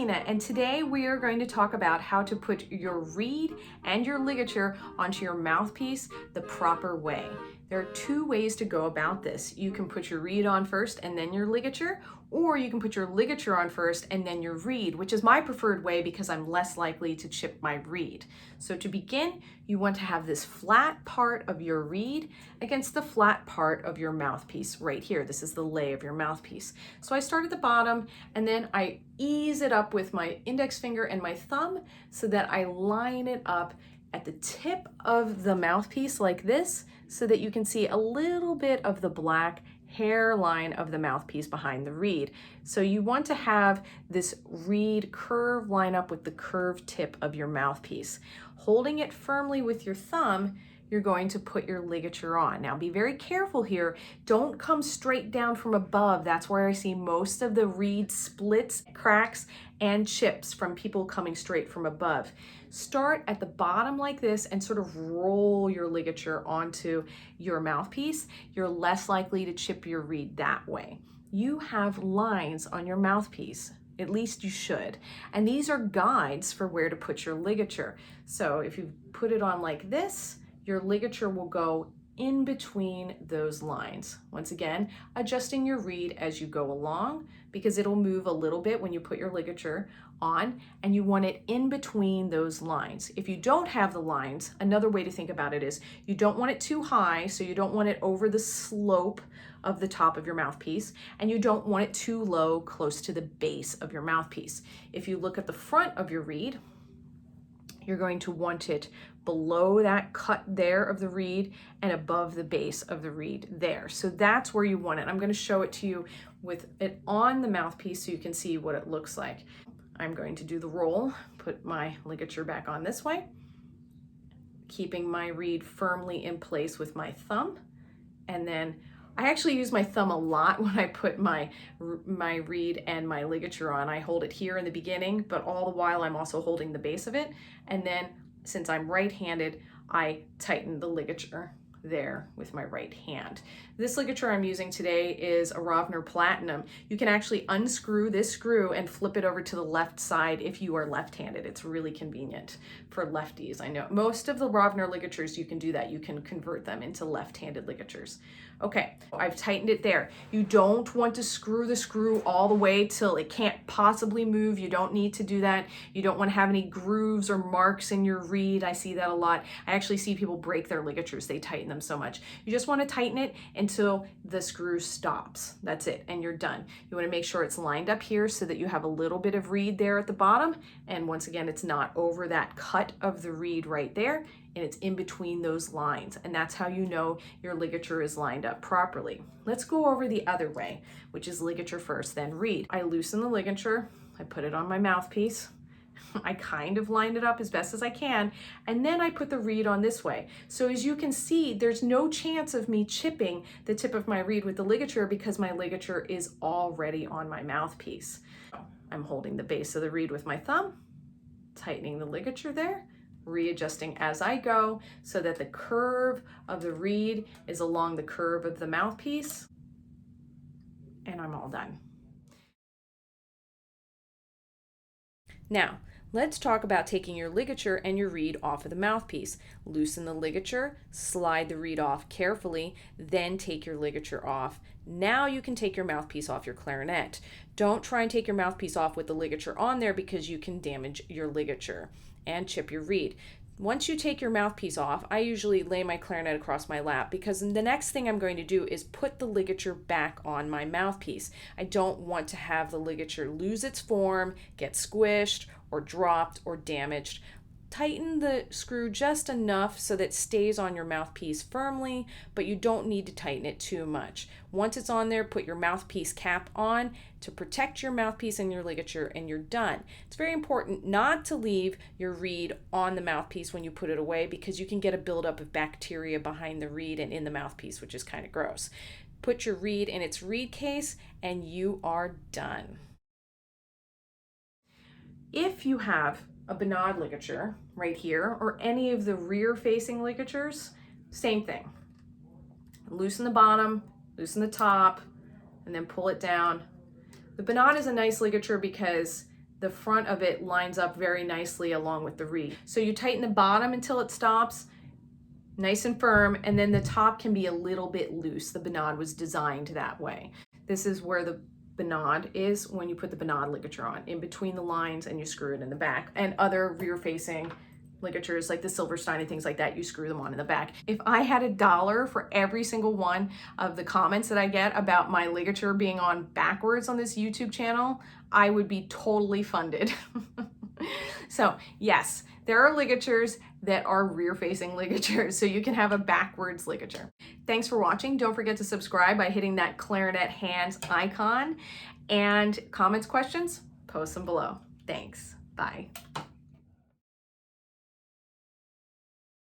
Tina, and today we are going to talk about how to put your reed and your ligature onto your mouthpiece the proper way. There are two ways to go about this. You can put your reed on first and then your ligature, or you can put your ligature on first and then your reed, which is my preferred way because I'm less likely to chip my reed. So to begin, you want to have this flat part of your reed against the flat part of your mouthpiece right here. This is the lay of your mouthpiece. So I start at the bottom and then I ease it up with my index finger and my thumb so that I line it up at the tip of the mouthpiece like this, so that you can see a little bit of the black hairline of the mouthpiece behind the reed. So you want to have this reed curve line up with the curved tip of your mouthpiece. Holding it firmly with your thumb, you're going to put your ligature on. Now be very careful here. Don't come straight down from above. That's where I see most of the reed splits, cracks, and chips from people coming straight from above. Start at the bottom like this and sort of roll your ligature onto your mouthpiece. You're less likely to chip your reed that way. You have lines on your mouthpiece. At least you should. And these are guides for where to put your ligature. So if you put it on like this, your ligature will go in between those lines. Once again, adjusting your reed as you go along because it'll move a little bit when you put your ligature on, and you want it in between those lines. If you don't have the lines, another way to think about it is you don't want it too high, so you don't want it over the slope of the top of your mouthpiece, and you don't want it too low close to the base of your mouthpiece. If you look at the front of your reed, you're going to want it below that cut there of the reed and above the base of the reed there. So that's where you want it. I'm going to show it to you with it on the mouthpiece so you can see what it looks like. I'm going to do the roll, put my ligature back on this way, keeping my reed firmly in place with my thumb. And then I actually use my thumb a lot when I put my reed and my ligature on. I hold it here in the beginning, but all the while I'm also holding the base of it. And then since I'm right-handed, I tighten the ligature there with my right hand. This ligature I'm using today is a Ravner Platinum. You can actually unscrew this screw and flip it over to the left side if you are left-handed. It's really convenient for lefties. I know most of the Ravner ligatures you can do that. You can convert them into left-handed ligatures. Okay, I've tightened it there. You don't want to screw the screw all the way till it can't possibly move. You don't need to do that. You don't want to have any grooves or marks in your reed. I see that a lot. I actually see people break their ligatures. They tighten them so much. You just want to tighten it until the screw stops. That's it, and you're done. You want to make sure it's lined up here so that you have a little bit of reed there at the bottom, and once again, it's not over that cut of the reed right there, and it's in between those lines, and that's how you know your ligature is lined up properly. Let's go over the other way, which is ligature first, then reed. I loosen the ligature, I put it on my mouthpiece, I kind of line it up as best as I can, and then I put the reed on this way. So as you can see, there's no chance of me chipping the tip of my reed with the ligature because my ligature is already on my mouthpiece. I'm holding the base of the reed with my thumb, tightening the ligature there, readjusting as I go so that the curve of the reed is along the curve of the mouthpiece, and I'm all done. Now, let's talk about taking your ligature and your reed off of the mouthpiece. Loosen the ligature, slide the reed off carefully, then take your ligature off. Now you can take your mouthpiece off your clarinet. Don't try and take your mouthpiece off with the ligature on there because you can damage your ligature and chip your reed. Once you take your mouthpiece off, I usually lay my clarinet across my lap because the next thing I'm going to do is put the ligature back on my mouthpiece. I don't want to have the ligature lose its form, get squished, or dropped, or damaged. Tighten the screw just enough so that it stays on your mouthpiece firmly, but you don't need to tighten it too much. Once it's on there, put your mouthpiece cap on to protect your mouthpiece and your ligature, and you're done. It's very important not to leave your reed on the mouthpiece when you put it away because you can get a buildup of bacteria behind the reed and in the mouthpiece, which is kind of gross. Put your reed in its reed case and you are done. If you have a Bonade ligature right here, or any of the rear facing ligatures, same thing. Loosen the bottom, loosen the top, and then pull it down. The Bonade is a nice ligature because the front of it lines up very nicely along with the reed. So you tighten the bottom until it stops, nice and firm, and then the top can be a little bit loose. The bonade was designed that way. This is where the bonade is when you put the bonade ligature on, in between the lines, and you screw it in the back. And other rear-facing ligatures like the Silverstein and things like that, you screw them on in the back. If I had $1 for every single one of the comments that I get about my ligature being on backwards on this YouTube channel, I would be totally funded. So yes, there are ligatures that are rear-facing ligatures, so you can have a backwards ligature. Thanks for watching. Don't forget to subscribe by hitting that clarinet hands icon. And comments, questions, post them below. Thanks. Bye.